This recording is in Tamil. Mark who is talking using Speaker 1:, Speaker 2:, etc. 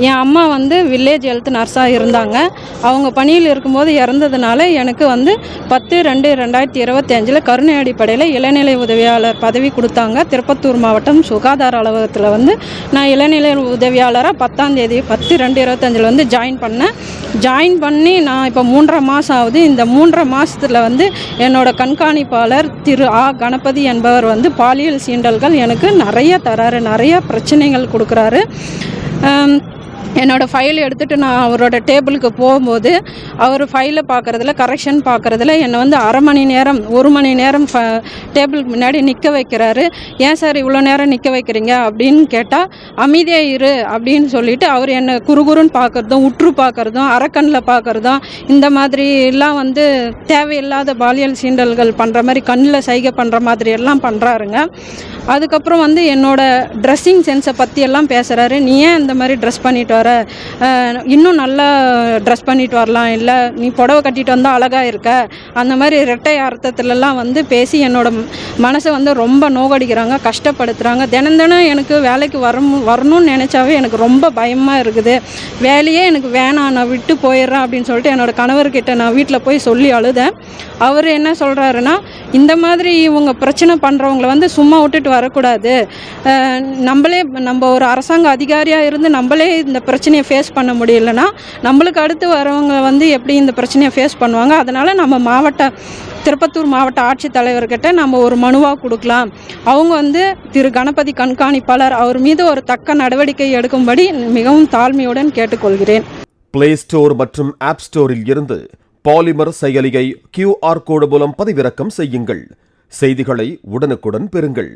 Speaker 1: என் அம்மா வந்து வில்லேஜ் ஹெல்த் நர்ஸாக இருந்தாங்க. அவங்க பணியில் இருக்கும்போது இறந்ததுனால எனக்கு வந்து 10/2/2025 கருணை அடிப்படையில் இளநிலை உதவியாளர் பதவி கொடுத்தாங்க. திருப்பத்தூர் மாவட்டம் சுகாதார அலுவலகத்தில் வந்து நான் இளநிலை உதவியாளராக 10ஆம் தேதி 10/2/25 வந்து ஜாயின் பண்ணேன். ஜாயின் பண்ணி நான் இப்போ 3.5 மாதம் ஆகுது. இந்த 3.5 மாதத்தில் வந்து என்னோட கண்காணிப்பாளர் திரு ஆ கணபதி என்பவர் வந்து பாலியல் சீண்டல்கள் எனக்கு நிறைய தராரு, நிறைய பிரச்சனைகள் கொடுக்குறாரு. என்னோடய ஃபைல் எடுத்துகிட்டு நான் அவரோட டேபிளுக்கு போகும்போது அவர் ஃபைலை பார்க்குறதுல கரெக்ஷன் பார்க்குறதுல என்னை வந்து 1/2 மணி நேரம் 1 மணி நேரம் டேபிளுக்கு முன்னாடி நிற்க வைக்கிறாரு. ஏன் சார் இவ்வளோ நேரம் நிற்க வைக்கிறீங்க அப்படின்னு கேட்டால், அமைதியாக இரு அப்படின்னு சொல்லிட்டு அவர் என்னை குறுகுறுன்னு பார்க்குறதும் உற்று பார்க்குறதும் அரக்கண்ணில் பார்க்குறதும் இந்த மாதிரி எல்லாம் வந்து தேவையில்லாத பாலியல் சீண்டல்கள் பண்ணுற மாதிரி கண்ணில் சைகை பண்ணுற மாதிரி எல்லாம் பண்ணுறாருங்க. அதுக்கப்புறம் வந்து என்னோடய ட்ரெஸ்ஸிங் சென்ஸை பற்றியெல்லாம் பேசுகிறாரு. நீ ஏன் இந்த மாதிரி ட்ரெஸ் பண்ணிட்டு வர, இன்னும் நல்லா ட்ரெஸ் பண்ணிட்டு வரலாம், இல்லை நீ புடவை கட்டிட்டு வந்தால் அழகாக இருக்க, அந்த மாதிரி இரட்டை அர்த்தத்துலலாம் வந்து பேசி என்னோட மனசை வந்து ரொம்ப நோகடிக்கிறாங்க, கஷ்டப்படுத்துகிறாங்க. தினம் எனக்கு வேலைக்கு வரணும்னு நினச்சாவே எனக்கு ரொம்ப பயமாக இருக்குது. வேலையே எனக்கு வேணாம், நான் விட்டு போயிடுறேன் அப்படின்னு சொல்லிட்டு என்னோட கணவர்கிட்ட நான் வீட்டில் போய் சொல்லி அழுதேன். அவர் என்ன சொல்கிறாருன்னா, இந்த மாதிரி இவங்க பிரச்சனை பண்ணுறவங்கள வந்து சும்மா விட்டுட்டு வரக்கூடாது, நம்ம ஒரு அரசாங்க அதிகாரியாக இருந்து நம்மளே இந்த பிரச்சனையை ஃபேஸ் பண்ண முடியலன்னா நம்மளுக்கு அடுத்து வரவங்க வந்து எப்படி இந்த பிரச்சனையை ஃபேஸ் பண்ணுவாங்க. அதனால் நம்ம திருப்பத்தூர் மாவட்ட ஆட்சித்தலைவர்கிட்ட நம்ம ஒரு மனுவாக கொடுக்கலாம். அவங்க வந்து திரு கணபதி கண்காணிப்பாளர் அவர் மீது ஒரு தக்க நடவடிக்கை எடுக்கும்படி மிகவும் தாழ்மையுடன் கேட்டுக்கொள்கிறேன்.
Speaker 2: பிளே ஸ்டோர் மற்றும் ஆப் ஸ்டோரில் இருந்து பாலிமர் செயலியை QR கோடு மூலம் பதிவிறக்கம் செய்யுங்கள். செய்திகளை உடனுக்குடன் பெறுங்கள்.